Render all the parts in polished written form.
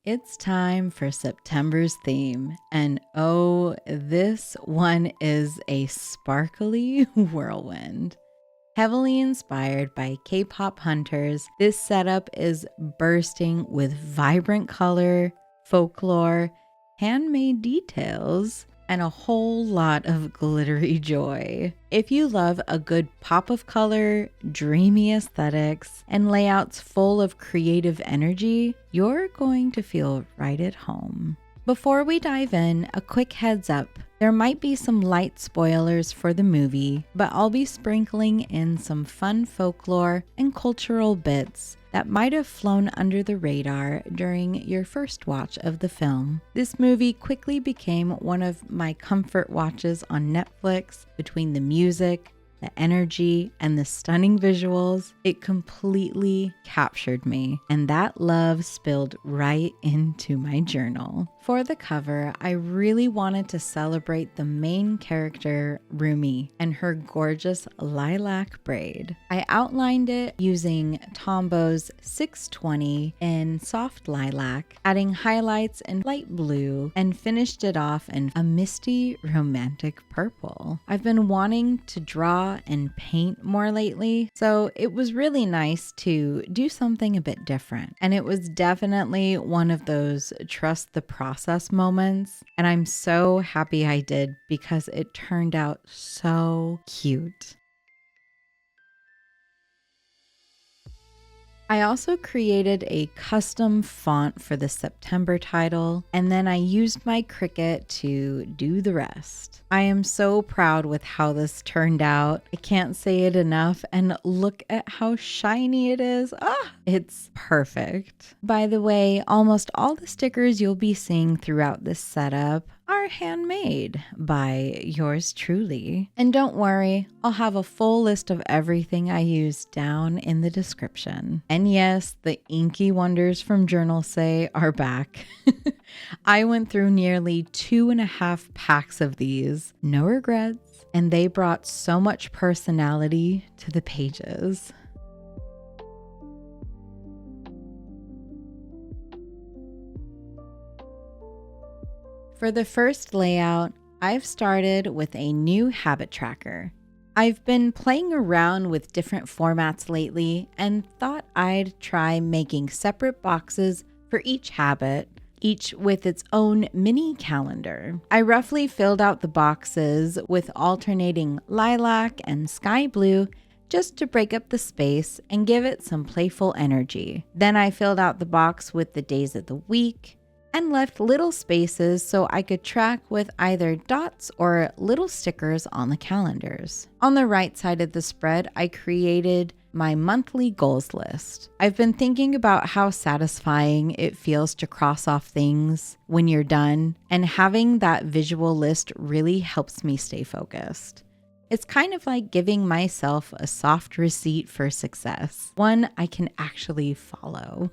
It's time for September's theme, and oh, this one is a sparkly whirlwind. Heavily inspired by K-pop hunters, this setup is bursting with vibrant color, folklore, handmade details, and a whole lot of glittery joy. If you love a good pop of color, dreamy aesthetics, and layouts full of creative energy, you're going to feel right at home. Before we dive in, a quick heads up. There might be some light spoilers for the movie, but I'll be sprinkling in some fun folklore and cultural bits that might have flown under the radar during your first watch of the film. This movie quickly became one of my comfort watches on Netflix. Between the music, the energy, and the stunning visuals, it completely captured me, and that love spilled right into my journal. For the cover, I really wanted to celebrate the main character, Rumi, and her gorgeous lilac braid. I outlined it using Tombow's 620 in soft lilac, adding highlights in light blue, and finished it off in a misty romantic purple. I've been wanting to draw and paint more lately, so it was really nice to do something a bit different. And it was definitely one of those trust the process moments, and I'm so happy I did because it turned out so cute. I also created a custom font for the September title, and then I used my Cricut to do the rest. I am so proud with how this turned out. I can't say it enough, and look at how shiny it is. It's perfect. By the way, almost all the stickers you'll be seeing throughout this setup are handmade by yours truly. And don't worry, I'll have a full list of everything I used down in the description. And yes, the inky wonders from Journal Say are back. I went through nearly 2.5 packs of these, no regrets, and they brought so much personality to the pages. For the first layout, I've started with a new habit tracker. I've been playing around with different formats lately and thought I'd try making separate boxes for each habit, each with its own mini calendar. I roughly filled out the boxes with alternating lilac and sky blue just to break up the space and give it some playful energy. Then I filled out the box with the days of the week, and left little spaces so I could track with either dots or little stickers on the calendars. On the right side of the spread, I created my monthly goals list. I've been thinking about how satisfying it feels to cross off things when you're done, and having that visual list really helps me stay focused. It's kind of like giving myself a soft receipt for success, one I can actually follow.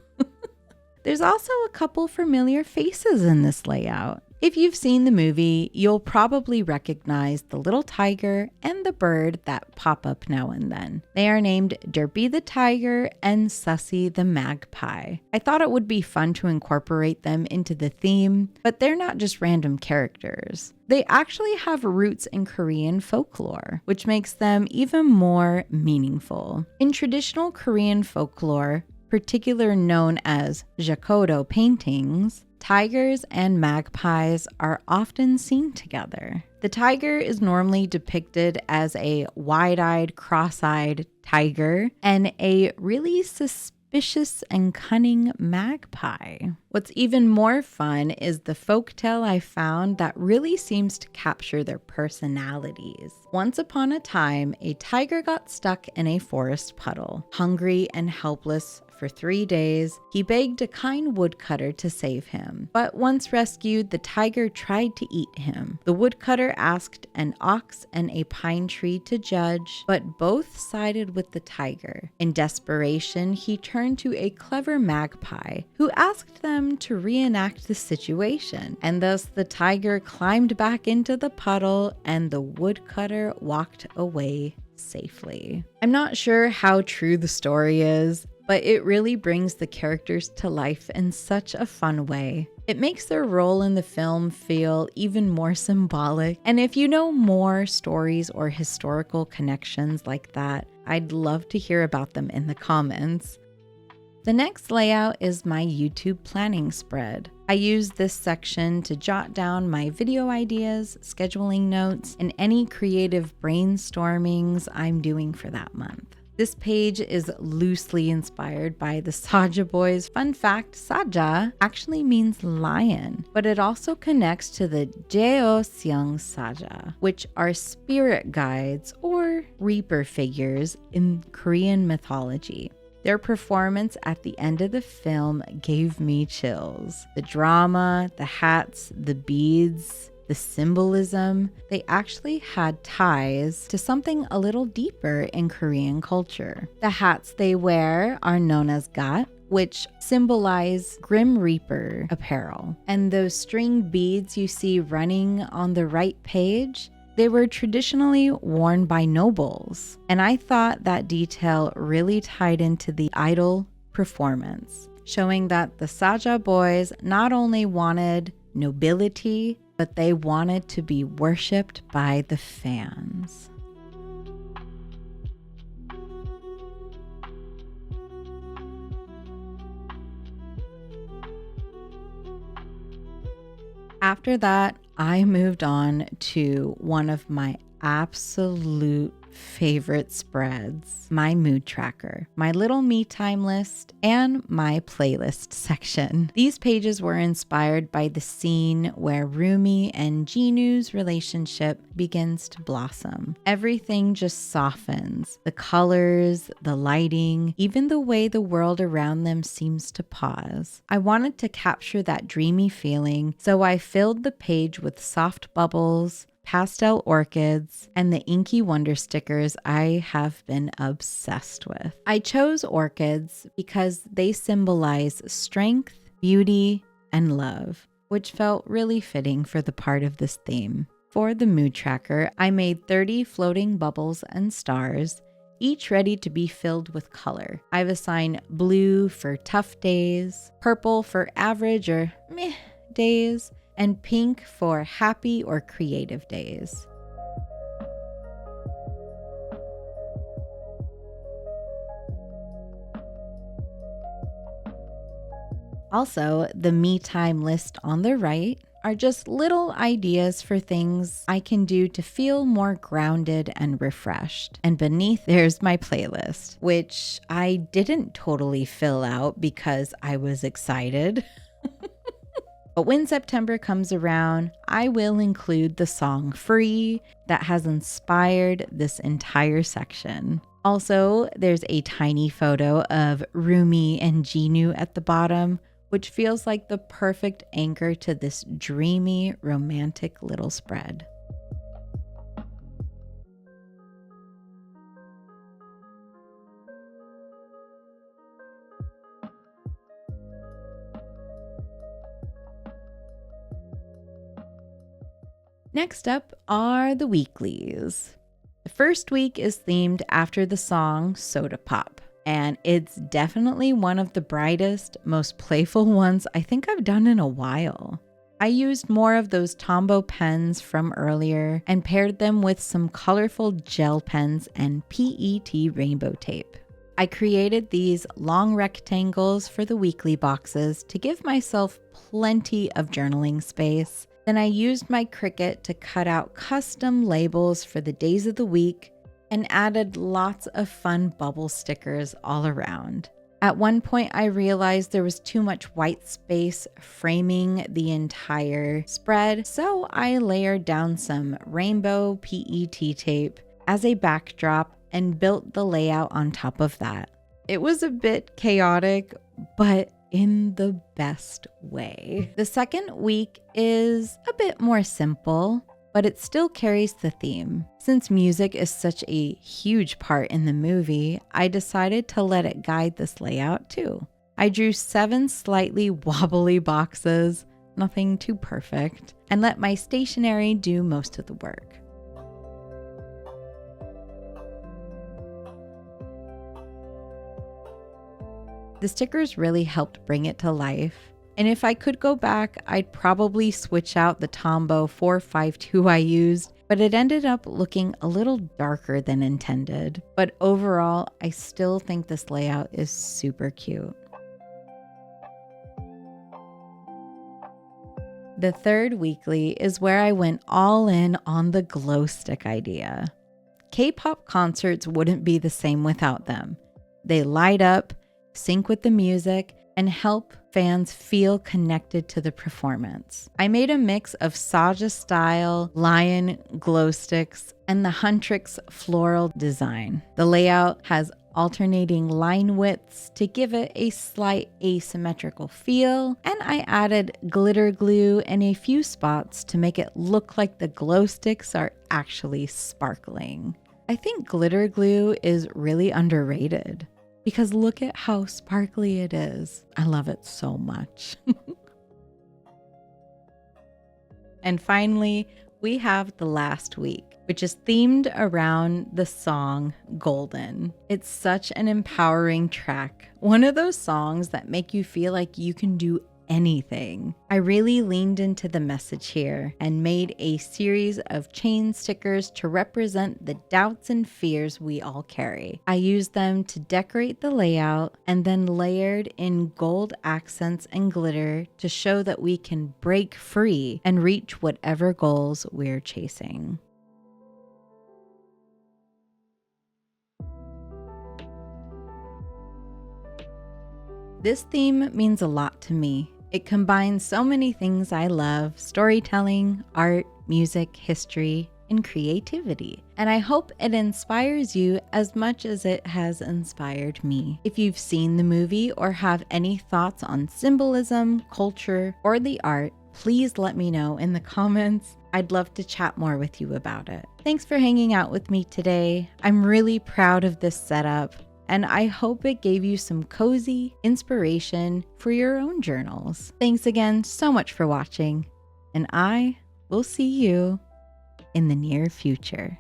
There's also a couple familiar faces in this layout. If you've seen the movie, you'll probably recognize the little tiger and the bird that pop up now and then. They are named Derpy the tiger and Sussy the magpie. I thought it would be fun to incorporate them into the theme, but they're not just random characters. They actually have roots in Korean folklore, which makes them even more meaningful. In traditional Korean folklore, particularly known as Jakodo paintings, tigers and magpies are often seen together. The tiger is normally depicted as a wide-eyed, cross-eyed tiger and a really suspicious and cunning magpie. What's even more fun is the folktale I found that really seems to capture their personalities. Once upon a time, a tiger got stuck in a forest puddle. Hungry and helpless for 3 days, he begged a kind woodcutter to save him. But once rescued, the tiger tried to eat him. The woodcutter asked an ox and a pine tree to judge, but both sided with the tiger. In desperation, he turned to a clever magpie, who asked them to reenact the situation. And thus the tiger climbed back into the puddle and the woodcutter walked away safely. I'm not sure how true the story is, but it really brings the characters to life in such a fun way. It makes their role in the film feel even more symbolic. And if you know more stories or historical connections like that, I'd love to hear about them in the comments. The next layout is my YouTube planning spread. I use this section to jot down my video ideas, scheduling notes, and any creative brainstormings I'm doing for that month. This page is loosely inspired by the Saja boys. Fun fact, Saja actually means lion, but it also connects to the Jeoseong Saja, which are spirit guides or reaper figures in Korean mythology. Their performance at the end of the film gave me chills. The drama, the hats, the beads, the symbolism, they actually had ties to something a little deeper in Korean culture. The hats they wear are known as gat, which symbolize Grim Reaper apparel. And those string beads you see running on the right page, they were traditionally worn by nobles, and I thought that detail really tied into the idol performance, showing that the Saja boys not only wanted nobility, but they wanted to be worshipped by the fans. After that, I moved on to one of my absolute favorite spreads, my mood tracker, my little me time list, and my playlist section. These pages were inspired by the scene where Rumi and Jinu's relationship begins to blossom. Everything just softens. The colors, the lighting, even the way the world around them seems to pause. I wanted to capture that dreamy feeling, so I filled the page with soft bubbles, pastel orchids, and the Inky Wonder stickers I have been obsessed with. I chose orchids because they symbolize strength, beauty, and love, which felt really fitting for the part of this theme. For the mood tracker, I made 30 floating bubbles and stars, each ready to be filled with color. I've assigned blue for tough days, purple for average or meh days, and pink for happy or creative days. Also, the me time list on the right are just little ideas for things I can do to feel more grounded and refreshed. And beneath there's my playlist, which I didn't totally fill out because I was excited. But when September comes around, I will include the song Free that has inspired this entire section. Also, there's a tiny photo of Rumi and Jinu at the bottom, which feels like the perfect anchor to this dreamy, romantic little spread. Next up are the weeklies. The first week is themed after the song Soda Pop, and it's definitely one of the brightest, most playful ones I think I've done in a while. I used more of those Tombow pens from earlier and paired them with some colorful gel pens and PET rainbow tape. I created these long rectangles for the weekly boxes to give myself plenty of journaling space. Then I used my Cricut to cut out custom labels for the days of the week and added lots of fun bubble stickers all around. At one point, I realized there was too much white space framing the entire spread, so I layered down some rainbow PET tape as a backdrop and built the layout on top of that. It was a bit chaotic, but in the best way. The second week is a bit more simple, but it still carries the theme. Since music is such a huge part in the movie, I decided to let it guide this layout too. I drew 7 slightly wobbly boxes, nothing too perfect, and let my stationery do most of the work. The stickers really helped bring it to life. And if I could go back, I'd probably switch out the Tombow 452 I used, but it ended up looking a little darker than intended. But overall, I still think this layout is super cute. The third weekly is where I went all in on the glow stick idea. K-pop concerts wouldn't be the same without them. They light up, sync with the music, and help fans feel connected to the performance. I made a mix of Saja style lion glow sticks and the Huntrix floral design. The layout has alternating line widths to give it a slight asymmetrical feel, and I added glitter glue in a few spots to make it look like the glow sticks are actually sparkling. I think glitter glue is really underrated because look at how sparkly it is. I love it so much. And finally, we have the last week, which is themed around the song Golden. It's such an empowering track. One of those songs that make you feel like you can do anything. I really leaned into the message here and made a series of chain stickers to represent the doubts and fears we all carry. I used them to decorate the layout and then layered in gold accents and glitter to show that we can break free and reach whatever goals we're chasing. This theme means a lot to me. It combines so many things I love: storytelling, art, music, history, and creativity. And I hope it inspires you as much as it has inspired me. If you've seen the movie or have any thoughts on symbolism, culture, or the art, please let me know in the comments. I'd love to chat more with you about it. Thanks for hanging out with me today. I'm really proud of this setup, and I hope it gave you some cozy inspiration for your own journals. Thanks again so much for watching, and I will see you in the near future.